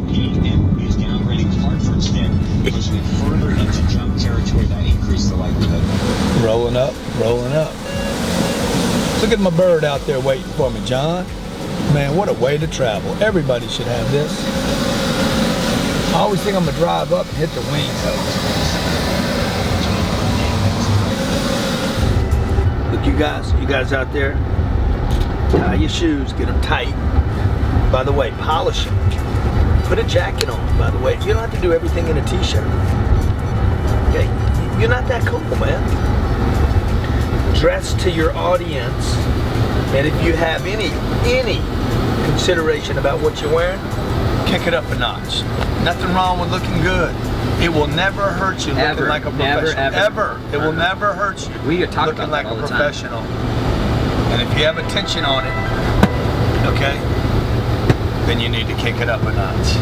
peak and is downgrading Hartford instead, pushing it further into jump territory. That increased the likelihood. Rolling up, rolling up. Look at my bird out there waiting for me, John. Man, what a way to travel. Everybody should have this. I always think I'm gonna drive up and hit the wing though. Look, you guys out there, tie your shoes, get them tight. By the way, polish them. Put a jacket on, by the way. You don't have to do everything in a t-shirt. Okay, you're not that cool, man. Dress to your audience, and if you have any consideration about what you're wearing, kick it up a notch. Nothing wrong with looking good. It will never hurt you looking like a professional. Ever. It will never hurt you We talk looking about like that all a the time. professional. And if you have attention on it, okay, then you need to kick it up a notch.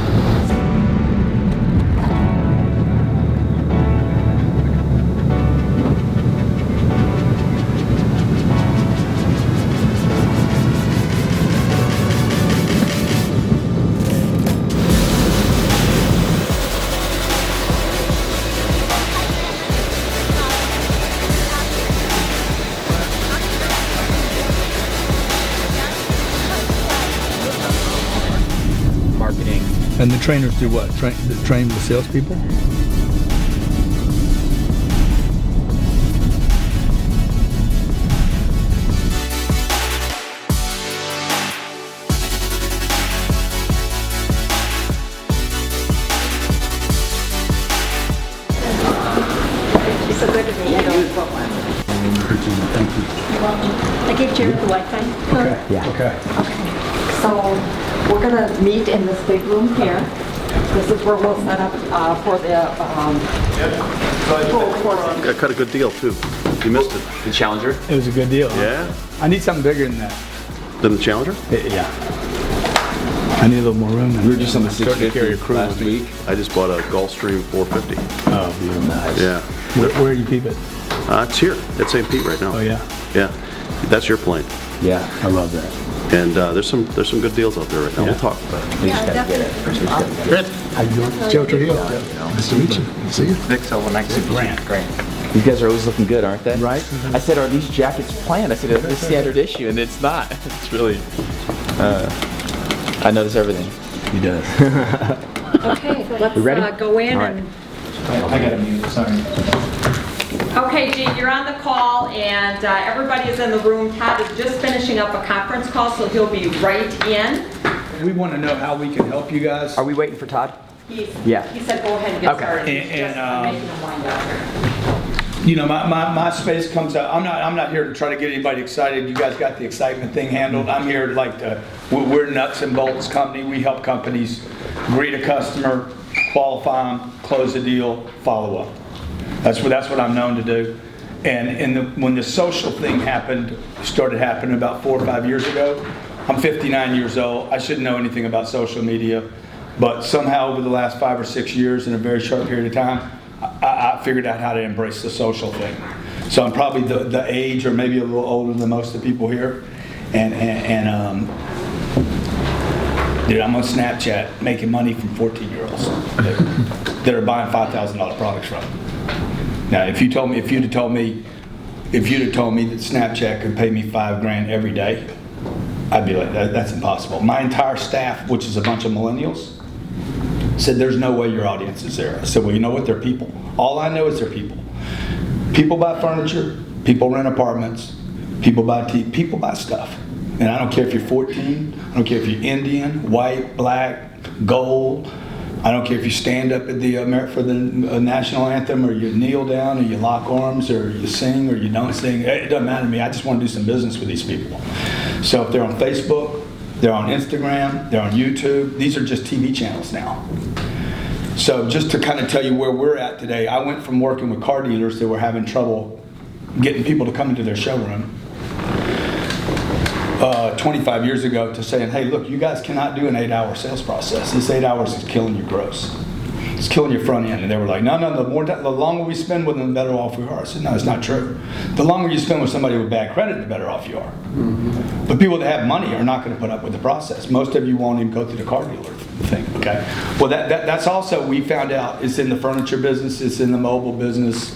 Marketing. And the trainers do what? Train the salespeople? It's so good to meet you. Thank you. I gave Jared the Wi-Fi code. Okay. Yeah. Okay. So we're gonna meet in this big room here. This is where we'll set up for the full course. I cut a good deal too. You missed it. The Challenger. It was a good deal. Huh? Yeah? I need something bigger than that. Then the Challenger? Yeah. I need a little more room. We were just on the Starting to carry a 650 crew last with me. week. I just bought a Gulfstream 450. Oh, beautiful. Nice. Yeah. Where you keep it? It's here at St. Pete right now. Oh yeah. Yeah. That's your plane. Yeah. I love that. And there's some good deals out there right now. Yeah. We'll talk about it. We just gotta get it. First we just gotta get it. How you doing? Joe Trujillo. Nice to meet you. See you. Vic Silva, next to Grant. Great. You guys are always looking good, aren't they? Right. I said, are these jackets planned? I said, it's the standard issue, and it's not. It's really, I notice everything. He does. Okay, let's We ready? go in All right. and. I got a mute. Sorry. Okay, Gene, you're on the call, and everybody is in the room. Todd is just finishing up a conference call, so he'll be right in. We want to know how we can help you guys. Are we waiting for Todd? Yeah. He said go ahead and get Okay. started. He's And, just making them wind up here. You know, my space comes out. I'm not here to try to get anybody excited. You guys got the excitement thing handled. I'm here to we're a nuts and bolts company. We help companies greet a customer, qualify them, close a deal, follow up. That's what I'm known to do. And when the social thing started happening about 4 or 5 years ago, I'm 59 years old. I shouldn't know anything about social media, but somehow over the last 5 or 6 years, in a very short period of time, I figured out how to embrace the social thing. So I'm probably the age, or maybe a little older than most of the people here, and dude, I'm on Snapchat making money from 14-year-olds that are buying $5,000 products from. Now, if you'd have told me that Snapchat could pay me $5,000 every day, I'd be like, that's impossible. My entire staff, which is a bunch of millennials, said, there's no way your audience is there. I said, well, you know what? They're people. All I know is they're people. People buy furniture, people rent apartments, people buy stuff. And I don't care if you're 14, I don't care if you're Indian, white, black, gold. I don't care if you stand up at for the national anthem, or you kneel down, or you lock arms, or you sing, or you don't sing. It doesn't matter to me. I just want to do some business with these people. So if they're on Facebook, they're on Instagram, they're on YouTube. These are just TV channels now. So just to kind of tell you where we're at today, I went from working with car dealers that were having trouble getting people to come into their showroom 25 years ago to saying, hey, look, you guys cannot do an 8-hour sales process. This 8 hours is killing your gross. It's killing your front end. And they were like, no, the longer we spend with them, the better off we are. I said, no, it's not true. The longer you spend with somebody with bad credit, the better off you are. Mm-hmm. But people that have money are not going to put up with the process. Most of you won't even go through the car dealer thing, okay? Well, that's also, we found out, it's in the furniture business, it's in the mobile business.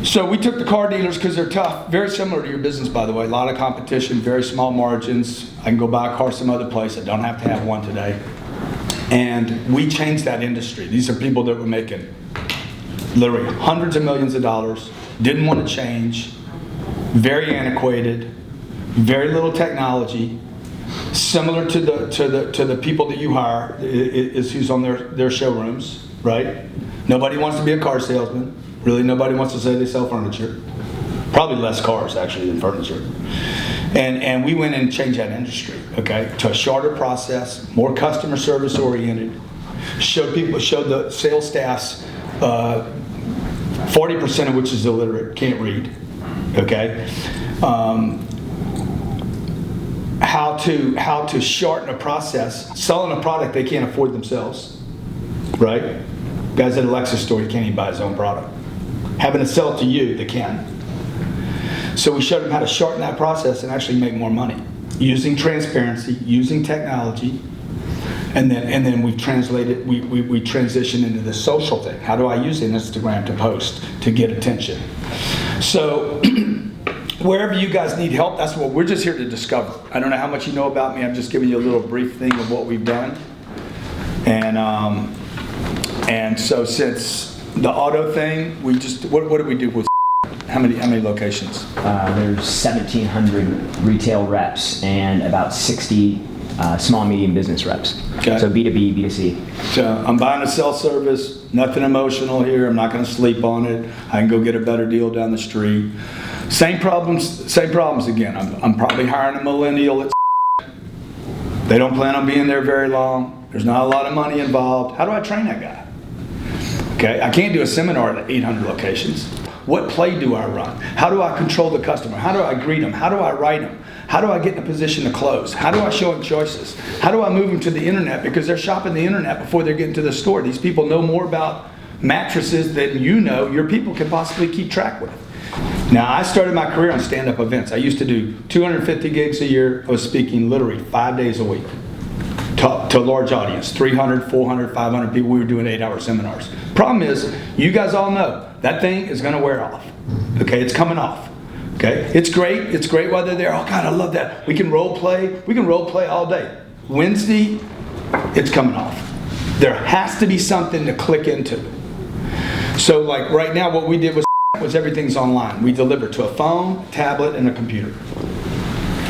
So we took the car dealers because they're tough, very similar to your business, by the way. A lot of competition, very small margins. I can go buy a car some other place. I don't have to have one today. And we changed that industry. These are people that were making literally hundreds of millions of dollars, didn't want to change, very antiquated, very little technology, similar to the people that you hire is who's on their showrooms, right? Nobody wants to be a car salesman. Really, nobody wants to say they sell furniture. Probably less cars actually than furniture. And we went in and changed that industry, okay, to a shorter process, more customer service oriented. Showed the sales staffs, 40% of which is illiterate, can't read, okay. How to shorten a process, selling a product they can't afford themselves, right? Guys at a Lexus store, he can't even buy his own product. Having to sell it to you, they can. So we showed them how to shorten that process and actually make more money using transparency, using technology, and then we translated. We transitioned into the social thing. How do I use Instagram to post to get attention? So wherever you guys need help, that's what we're just here to discover. I don't know how much you know about me. I'm just giving you a little brief thing of what we've done, and so since the auto thing, we just what did we do with how many locations? There's 1,700 retail reps and about 60 small and medium business reps. Okay. So B2B, B2C. So I'm buying a cell service, nothing emotional here. I'm not going to sleep on it. I can go get a better deal down the street. Same problems again. I'm probably hiring a millennial at they don't plan on being there very long. There's not a lot of money involved. How do I train that guy? Okay, I can't do a seminar at 800 locations. What play do I run? How do I control the customer? How do I greet them? How do I write them? How do I get in a position to close? How do I show them choices? How do I move them to the internet? Because they're shopping the internet before they're getting to the store. These people know more about mattresses than your people can possibly keep track with. Now, I started my career on stand-up events. I used to do 250 gigs a year. I was speaking literally 5 days a week to a large audience, 300, 400, 500 people. We were doing 8-hour seminars. Problem is, you guys all know, that thing is going to wear off. Okay, it's coming off. Okay, it's great. It's great while they're there. Oh God, I love that. We can role play. We can role play all day. Wednesday, it's coming off. There has to be something to click into. So like right now, what we did was everything's online. We deliver to a phone, tablet, and a computer.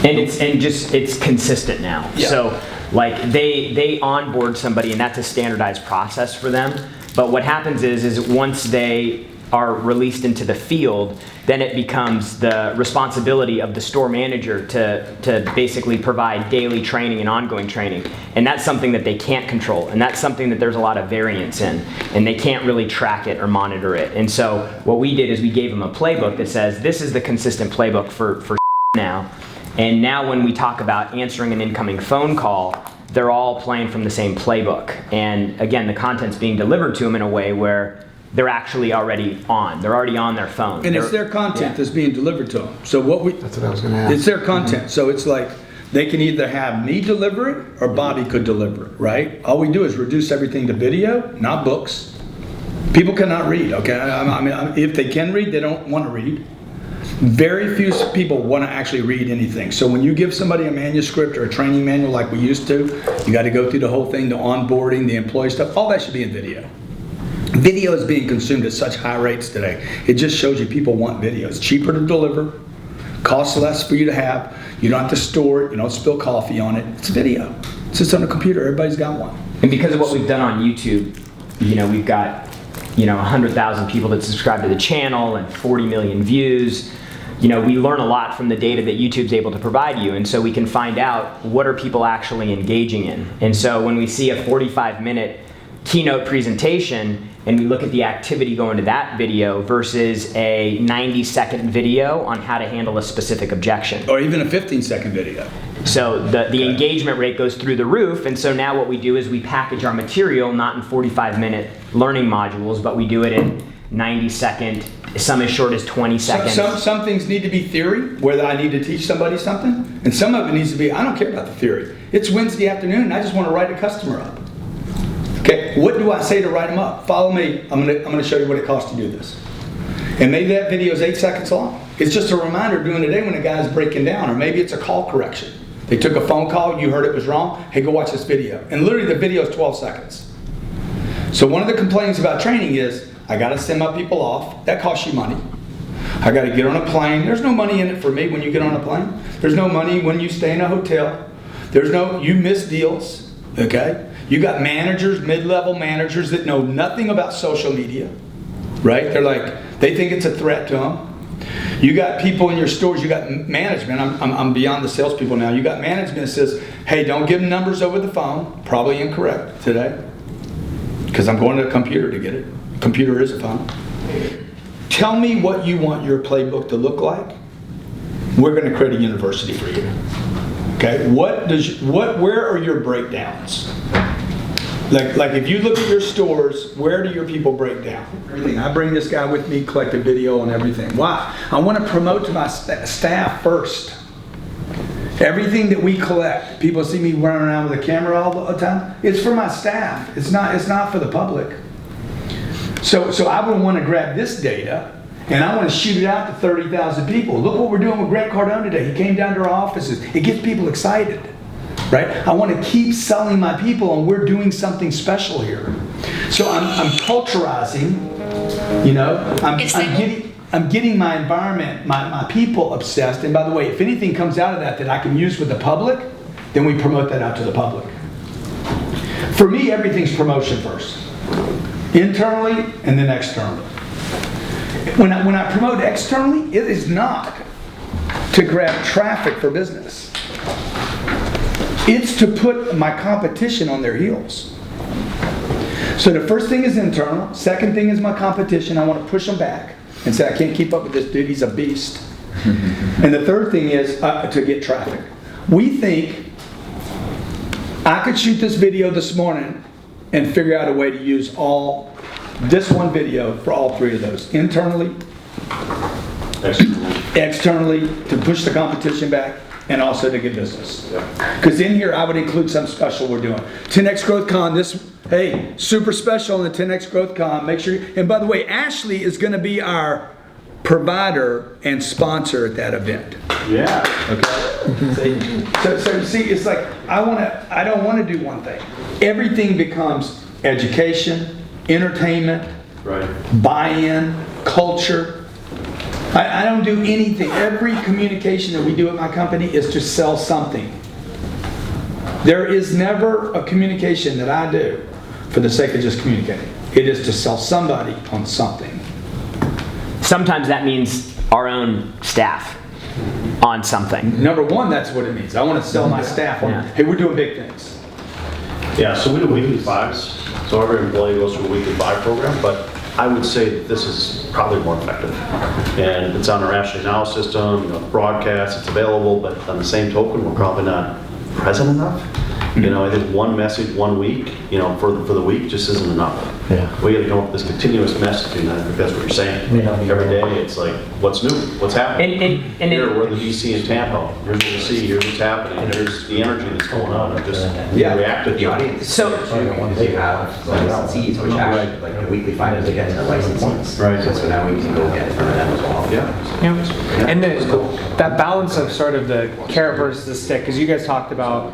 And it's consistent now. Yeah. So like they onboard somebody and that's a standardized process for them. But what happens is once they are released into the field, then it becomes the responsibility of the store manager to basically provide daily training and ongoing training. And that's something that they can't control. And that's something that there's a lot of variance in. And they can't really track it or monitor it. And so what we did is we gave them a playbook that says, this is the consistent playbook for now. And now when we talk about answering an incoming phone call, they're all playing from the same playbook. And again, the content's being delivered to them in a way where they're actually already on. They're already on their phone. And it's their content that's being delivered to them. So that's what I was going to ask. It's their content. So it's like they can either have me deliver it or Bobby could deliver it, right? All we do is reduce everything to video, not books. People cannot read, okay? I mean, if they can read, they don't want to read. Very few people want to actually read anything. So when you give somebody a manuscript or a training manual like we used to, you got to go through the whole thing, the onboarding, the employee stuff. All that should be in video. Video is being consumed at such high rates today. It just shows you people want video. It's cheaper to deliver, costs less for you to have. You don't have to store it. You don't spill coffee on it. It's video. It's just on a computer. Everybody's got one. And because of what we've done on YouTube, we've got 100,000 people that subscribe to the channel and 40 million views. We learn a lot from the data that YouTube's able to provide you, and so we can find out what are people actually engaging in. And so when we see a 45-minute keynote presentation and we look at the activity going to that video versus a 90-second video on how to handle a specific objection. Or even a 15-second video. So the engagement rate goes through the roof, and so now what we do is we package our material not in 45-minute learning modules, but we do it in 90-second some as short as 20 seconds. Some things need to be theory, whether I need to teach somebody something, and some of it needs to be, I don't care about the theory. It's Wednesday afternoon, and I just want to write a customer up. Okay, what do I say to write them up? Follow me. I'm gonna show you what it costs to do this. And maybe that video is 8 seconds long. It's just a reminder during the day when a guy's breaking down, or maybe it's a call correction. They took a phone call, you heard it was wrong. Hey, go watch this video. And literally the video is 12 seconds. So one of the complaints about training is, I gotta send my people off. That costs you money. I gotta get on a plane. There's no money in it for me when you get on a plane. There's no money when you stay in a hotel. You miss deals, okay? You got managers, mid-level managers that know nothing about social media, right? They think it's a threat to them. You got people in your stores, you got management, I'm beyond the salespeople now. You got management that says, hey, don't give them numbers over the phone. Probably incorrect today, because I'm going to a computer to get it. Computer is a phone. Tell me what you want your playbook to look like. We're going to create a university for you. Okay? Where are your breakdowns? Like if you look at your stores, where do your people break down? Everything. I bring this guy with me, collect a video and everything. Why? I want to promote to my staff first. Everything that we collect, people see me running around with a camera all the time. It's for my staff. It's not for the public. So I would want to grab this data and I want to shoot it out to 30,000 people. Look what we're doing with Grant Cardone today. He came down to our offices. It gets people excited, right? I want to keep selling my people, and we're doing something special here. So I'm culturizing, you know. I'm getting my environment, my people obsessed. And by the way, if anything comes out of that I can use with the public, then we promote that out to the public. For me, everything's promotion first. Internally and then externally. When I promote externally, it is not to grab traffic for business. It's to put my competition on their heels. So the first thing is internal. Second thing is my competition. I want to push them back and say, I can't keep up with this dude. He's a beast. And the third thing is to get traffic. We think I could shoot this video this morning and figure out a way to use this one video for all three of those. Internally, externally, to push the competition back, and also to get business. Because in here I would include something special we're doing. 10X Growth Con, super special in the 10X Growth Con. Make sure, and by the way, Ashley is going to be our provider and sponsor at that event. Yeah. Okay. So see, it's like I don't want to do one thing. Everything becomes education, entertainment, Right. buy-in, culture. I don't do anything. Every communication that we do at my company is to sell something. There is never a communication that I do for the sake of just communicating. It is to sell somebody on something. Sometimes that means our own staff on something. Number one, that's what it means. I want to sell my staff on, hey, we're doing big things. Yeah, so we do weekly fives. So every employee goes through a weekly five program, but I would say that this is probably more effective. And it's on our Ashley Now system, broadcast, it's available, but on the same token, we're probably not present enough. You know, I think one message 1 week, for the week just isn't enough. Yeah. We got to come up with this continuous messaging. I think that's what you're saying. Every day, it's like, what's new? What's happening? And here, we're the DC in Tampa. Here's what you see. Here's what's happening. Here's the energy that's going on. And just react to the audience. So, Because you have licensees, which actually, like the weekly finals, they get to licensees. Right. So now we can go get it from them as well. Yeah. And that balance of sort of the carrot versus the stick, because you guys talked about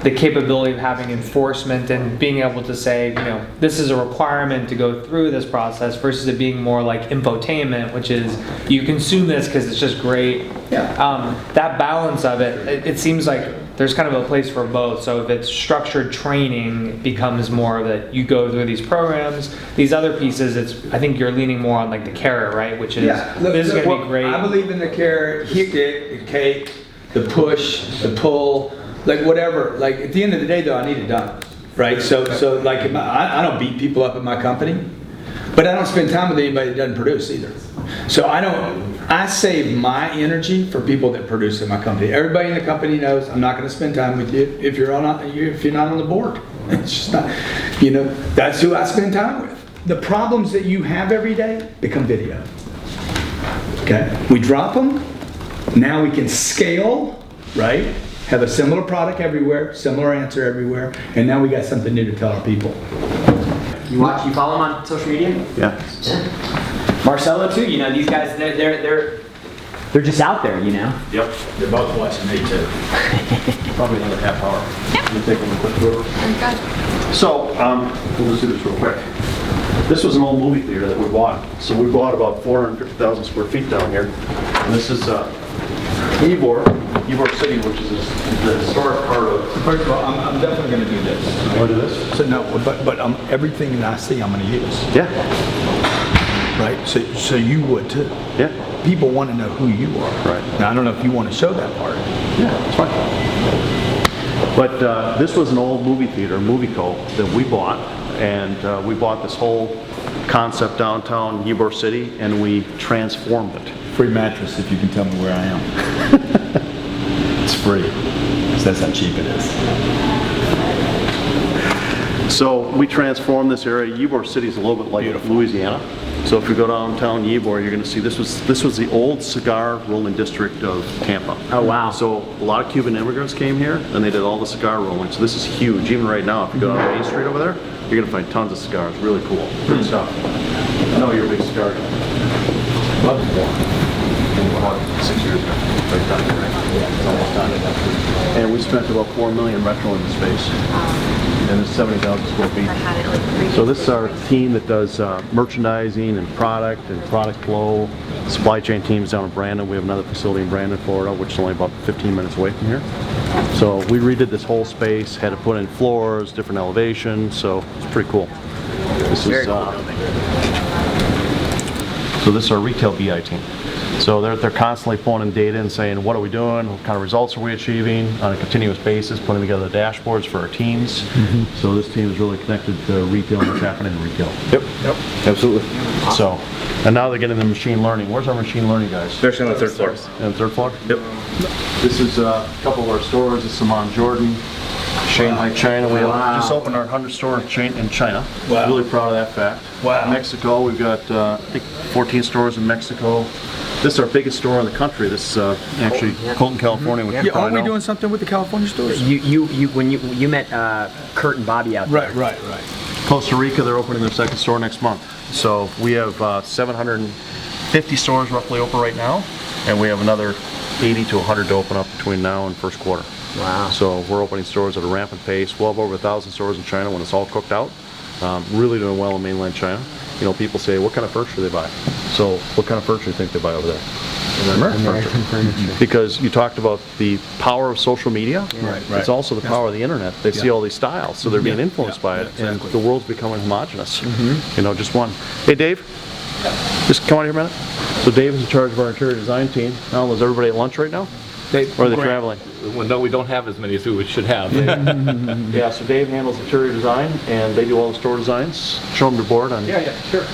the capability of having enforcement and being able to say, this is a requirement to go through this process versus it being more like infotainment, which is you consume this because it's just great. Yeah. That balance of it seems like there's kind of a place for both. So if it's structured training, it becomes more that you go through these programs. These other pieces, I think you're leaning more on like the carrot, right? Which is, this is going to be great. I believe in the carrot, the stick, the cake, the push, the pull. Like whatever, like at the end of the day though, I need it done, right? So like I don't beat people up at my company, but I don't spend time with anybody that doesn't produce either. So I save my energy for people that produce in my company. Everybody in the company knows I'm not going to spend time with you if you're not on the board. It's just not, that's who I spend time with. The problems that you have every day become video. Okay, we drop them. Now we can scale, right? Have a similar product everywhere, similar answer everywhere, and now we got something new to tell our people. You follow them on social media? Yeah. Marcelo too, you know, these guys, they're just out there, you know? Yep. They're both watching me too. Probably another half hour. We'll take them a quick tour. So, we'll just do this real quick. This was an old movie theater that we bought. So we bought about 450,000 square feet down here. And this is Ybor City, which is the historic part of... First of all, I'm definitely going to do this. You want to do this? So no, but everything that I see, I'm going to use. Yeah. Right? So you would too. Yeah. People want to know who you are. Right. Now I don't know if you want to show that part. Yeah, it's fine. But this was an old movie theater, Movie Co. that we bought. And we bought this whole concept downtown Ybor City, and we transformed it. Free mattress if you can tell me where I am. It's free. So that's how cheap it is. So we transformed this area. Ybor City is a little bit like Louisiana. So if you go downtown Ybor, you're going to see this was the old cigar rolling district of Tampa. Oh, wow. So a lot of Cuban immigrants came here, and they did all the cigar rolling. So this is huge. Even right now, if you go down Main Street over there, you're going to find tons of cigars. Really cool. Good stuff. I know you're a big cigar guy. Love it. 6 years ago. Right down here, right? Yeah, it's almost done. And we spent about $4 million retroing the space. And it's 70,000 square feet. So this is our team that does merchandising and product flow. Supply chain teams down in Brandon. We have another facility in Brandon, Florida, which is only about 15 minutes away from here. So we redid this whole space, had to put in floors, different elevations, so it's pretty cool. This is so this is our retail BI team. So they're constantly pulling in data and saying, what are we doing? What kind of results are we achieving on a continuous basis, putting together the dashboards for our teams. So this team is really connected to retail and what's happening in retail. Yep, absolutely. So, and now they're getting the machine learning. Where's our machine learning guys? They're actually on the third floor. On the third floor? Yep. This is a couple of our stores. This is Amman, Jordan, Shanghai, China. We just opened our 100th store in China. Wow. Really proud of that fact. Wow. Mexico, we've got I think 14 stores in Mexico. This is our biggest store in the country. This is actually Colton, California. Which Yeah, aren't we doing something with the California stores? When you met Kurt and Bobby out there. Right. Costa Rica, they're opening their second store next month. So we have 750 stores roughly open right now, and we have another 80 to 100 to open up between now and first quarter. Wow. So we're opening stores at a rampant pace. We'll have over 1,000 stores in China when it's all cooked out. Really doing well in mainland China. You know, people say, what kind of furniture do they buy? So what kind of furniture do you think they buy over there? American furniture. Because you talked about the power of social media. Right. It's also the power of the internet. They see all these styles, so they're being influenced by it, and the world's becoming homogenous. You know, just one. Hey, Dave, just come on here a minute. So Dave is in charge of our interior design team. Now, is everybody at lunch right now? Or are they traveling? Well, no, we don't have as many as we should have. Yeah, so Dave handles interior design, and they do all the store designs. Show them your board. Yeah, sure.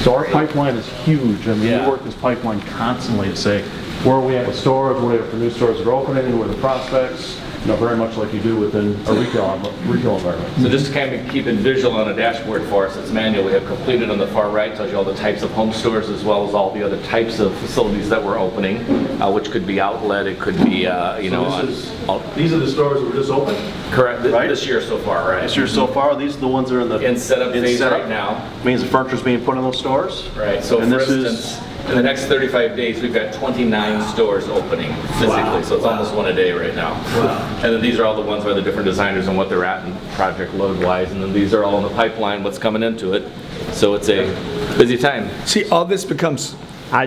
So our pipeline is huge. I mean, we work this pipeline constantly to say, where are we at with stores, where are we at for new stores that are opening, who are the prospects, you know, very much like you do within a retail environment. So just to kind of keep it visual on a dashboard for us, it's manual. We have completed on the far right, tells you all the types of home stores as well as all the other types of facilities that we're opening, which could be outlet, it could be, you know. These are the stores that were just opened? Correct, Right? this year so far, right? This year so far, these are the ones that are in the... In setup phase right now. Means the furniture's being put in those stores? Right, so And for this is- instance, in the next 35 days, we've got 29 stores opening physically, so it's almost one a day right now. And then these are all the ones by the different designers and what they're at and project load-wise, and then these are all in the pipeline, what's coming into it. So it's a busy time. See, all this becomes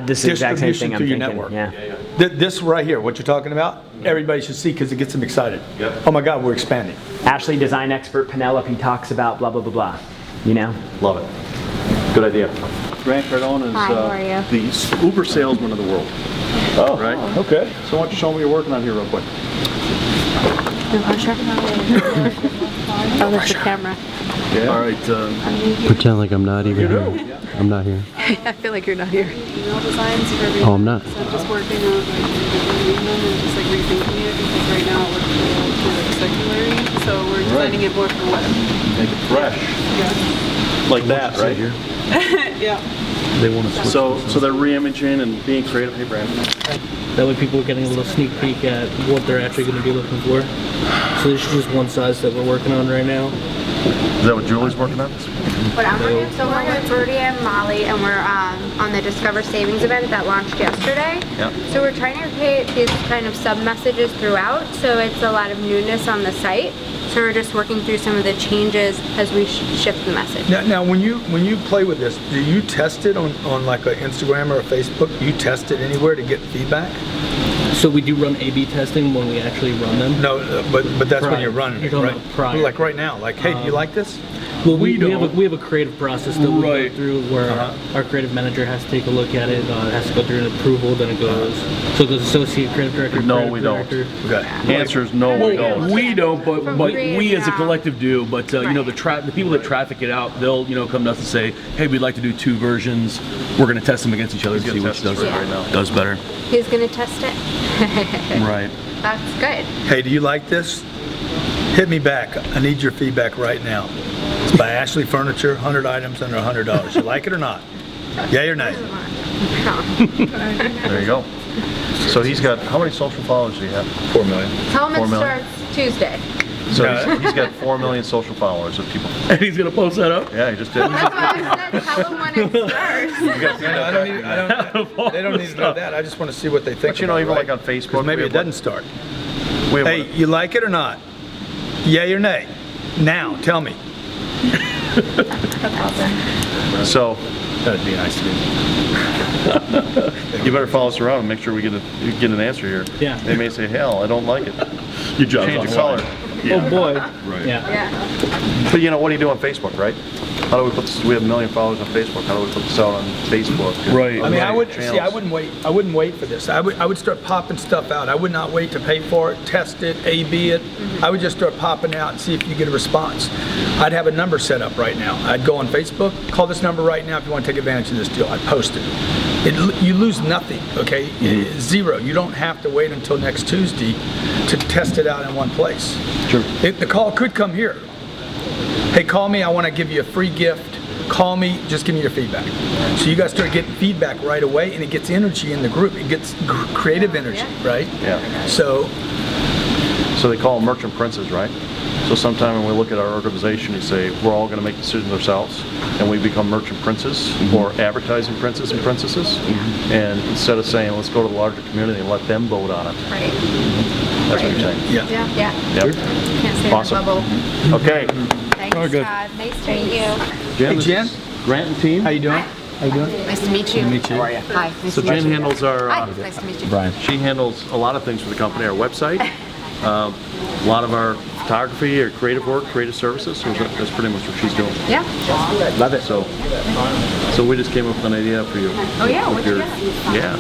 This is the exact same thing distribution I'm through your thinking. network. Yeah. This right here, what you're talking about, everybody should see because it gets them excited. Oh my God, we're expanding. Ashley, design expert, Penelope talks about blah, blah, blah, blah. You know? Love it. Good idea. Grant Cardone is Hi, how are you? the Uber salesman of the world. Oh, right? Okay. So why don't you show me what you're working on here real quick? No pressure. Oh, that's the camera. Yeah. All right. Pretend like I'm not even here. I'm not here. I feel like you're not here. Email designs for everything. Oh, I'm not. So I'm just working on like redoing them and just like rethinking it because right now it looks a little too like circular. So we're designing it more for web. Make it fresh. Yeah. Like that, right? Yeah. They want to switch. So they're re-imaging and being creative. Hey, Brandon. That way people are getting a little sneak peek at what they're actually going to be looking for. So this is just one size that we're working on right now. Is that what Julie's working on? What I'm working, so we're with Birdie and Molly, and we're on the Discover Savings event that launched yesterday. Yep. So we're trying to create these kind of sub-messages throughout, so it's a lot of newness on the site. So we're just working through some of the changes as we shift the message. Now when you play with this, do you test it on like an Instagram or a Facebook? Do you test it anywhere to get feedback? So we do run A/B testing when we actually run them. No, but that's when you're running You're it, talking right? about prior. Like right now, like, hey, do you like this? Well, we have a creative process that we go through where Uh-huh. our creative manager has to take a look at it. It has to go through an approval, then it goes. So it goes associate creative director. No, creative we don't. director. Okay. Answer is no, we don't. We don't, but we as a now. collective do. But you know, the people that traffic it out, they'll come to us and say, hey, we'd like to do 2 versions. We're going to test them against each other to see which does better. Who's gonna test it? Right. That's good. Hey, do you like this? Hit me back. I need your feedback right now. It's by Ashley Furniture, 100 items under $100. You like it or not? Yay or nay? There you go. So he's got, how many social followers do you have? 4 million. Tell him 4 it million? starts Tuesday. So he's got 4 million social followers of people. And he's going to post that up? Yeah, he just did. That's what I said. Tell him when it starts. They don't need to know that. I just want to see what they think. But you know, about even it, like right? on Facebook, 'Cause maybe we it have doesn't start. We have Hey, you like it or not? Yay or nay? Now, tell me. So That'd be nice to do. you better follow us around and make sure we get an answer here. Yeah. They may say, hell, I don't like it. Your job's Change on the the line. color. Oh boy. Right. Yeah. Yeah. But you know, what do you do on Facebook, right? How do we put this? We have 1 million followers on Facebook. How do we put this out on Facebook? Right. I mean, I would Channels? see. I wouldn't wait for this. I would start popping stuff out. I would not wait to pay for it, test it, A/B it. I would just start popping out and see if you get a response. I'd have a number set up right now. I'd go on Facebook, call this number right now if you want to take advantage of this deal. I'd post it. You lose nothing, okay? Zero. You don't have to wait until next Tuesday to test it out in one place. Sure. The call could come here. Hey, call me. I want to give you a free gift. Call me, just give me your feedback. So you guys start getting feedback right away, and it gets energy in the group. It gets creative energy, right? Yeah. So they call them merchant princes, right? So sometime when we look at our organization, you say, we're all going to make decisions ourselves, and we become merchant princes or advertising princes and princesses. And instead of saying, let's go to the larger community and let them vote on it. Right. That's what you're saying. yeah. Yeah. Yep. Can't stay Awesome. in the bubble. Okay. Thanks, good. Todd. Nice to meet you. Jen, Hey, Jen. Grant and team. How you doing? How you doing? Nice to meet you. How are you? Hi. Nice So to meet Jen you. handles our, Hi. Nice to meet you. Brian. she handles a lot of things for the company, our website, a lot of our photography or creative work, creative services. So that's pretty much what she's doing. Yeah. Love it. So we just came up with an idea for you. Oh yeah. With What'd you your- get? Yeah.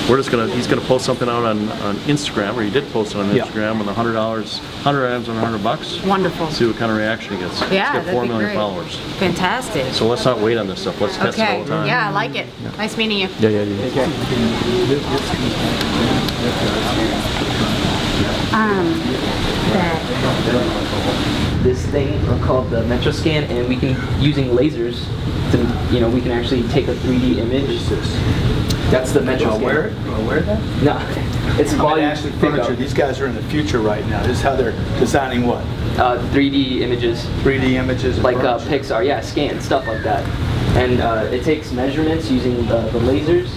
He's gonna post something out on Instagram, or he did post it on Instagram, on the $100 items on $100. Wonderful. See what kind of reaction he gets. Yeah, He's got that'd 4 be million great. followers. Fantastic. So let's not wait on this stuff. Let's test it all Okay. the time. Yeah, I like it. Nice meeting you. Yeah. This thing called the Metro Scan, and we can, using lasers, to, we can actually take a 3D image. That's the Metro Scan. Where that? No, it's I'm at volume Ashley Furniture. pickup. These guys are in the future right now. This is how they're designing what? 3D images. 3D images. of Like furniture. Pixar, yeah, scan, stuff like that. And it takes measurements using the lasers,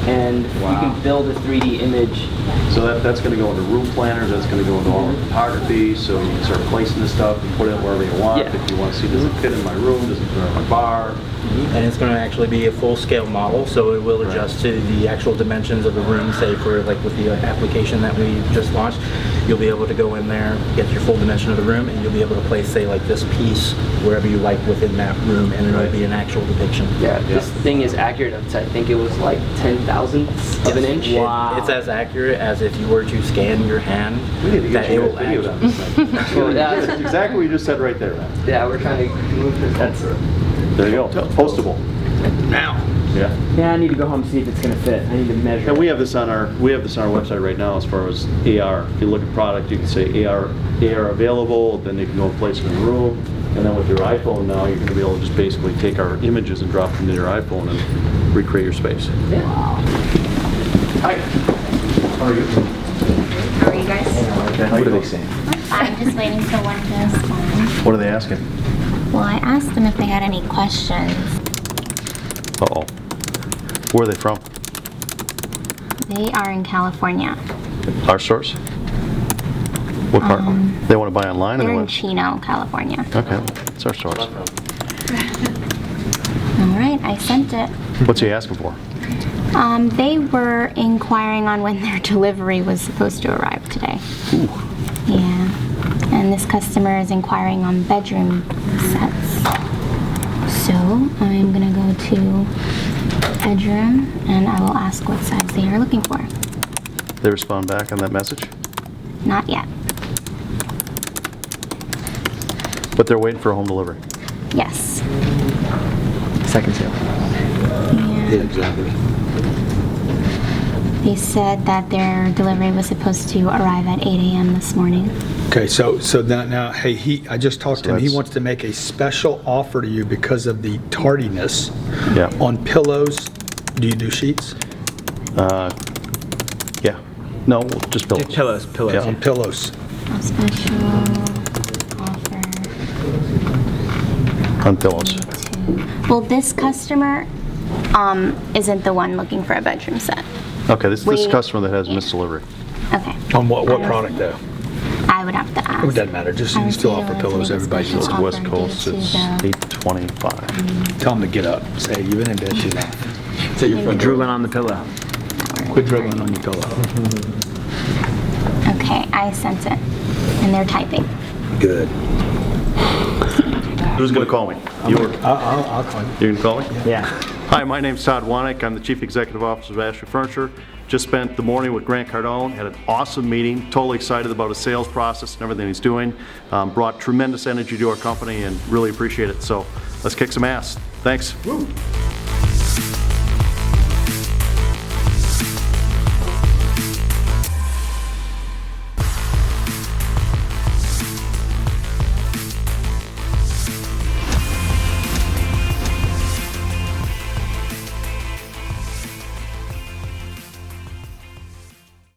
and you can build a 3D image. So that's going to go into room planners, that's going to go into all the photography, so you can start placing this stuff and put it wherever you want. Yeah. If you want to see, does it fit in my room, does it fit in my bar? And it's going to actually be a full-scale model, so it will adjust to the actual dimensions of the room. Say for like with the application that we just launched, you'll be able to go in there, get your full dimension of the room, and you'll be able to place, say, like this piece wherever you like within that room, and it'll be an actual depiction. Yeah, this thing is accurate up to, I think it was like 10,000ths of an inch. Wow. It's as accurate as if you were to scan your hand. We need to get that you it will guys videoed on this thing. That's exactly what you just said right there, man. Yeah, we're trying to move this. That's There you go. Postable. Now. Yeah. Yeah, I need to go home and see if it's gonna fit. I need to measure. And we have this on our website right now as far as AR. If you look at product, you can say AR available, then you can go place it in the room. And then with your iPhone now, you're going to be able to just basically take our images and drop them into your iPhone and recreate your space. Hi. How are you? How are you guys? What are they saying? I'm just waiting for one to respond. What are they asking? Well, I asked them if they had any questions. Uh-oh. Where are they from? They are in California. Our stores? What part? They want to buy online? Or They're they in want... Chino, California. Okay, it's our stores. All right, I sent it. What's he asking for? They were inquiring on when their delivery was supposed to arrive today. Ooh. Yeah. And this customer is inquiring on bedroom sets. So I'm gonna go to bedroom and I will ask what size they are looking for. They respond back on that message? Not yet. But they're waiting for a home delivery? Yes. Second sale. Yeah. Exactly. They said that their delivery was supposed to arrive at 8 a.m. this morning. Okay, so now, hey, I just talked to him. He wants to make a special offer to you because of the tardiness. Yeah. On pillows. Do you do sheets? Yeah. No, just pillows. Pillows. Yeah. On pillows. A special offer. On pillows. Well, this customer isn't the one looking for a bedroom set. Okay, this is We- a customer that has missed delivery. Okay. On what product though? I would have to ask. It doesn't matter, just you still offer pillows, everybody needs them. West Coast, it's $8.25. Tell them to get up, say, you've been in bed too long. So you're drooling on the pillow. Quit dribbling on your pillow. Okay, I sent it. And they're typing. Good. Who's going to call me? You or? I'll call you. You're going to call me? Yeah. Hi, my name's Todd Wanek. I'm the Chief Executive Officer of Ashley Furniture. Just spent the morning with Grant Cardone, had an awesome meeting, totally excited about his sales process and everything he's doing. Brought tremendous energy to our company and really appreciate it. So let's kick some ass. Thanks. Woo.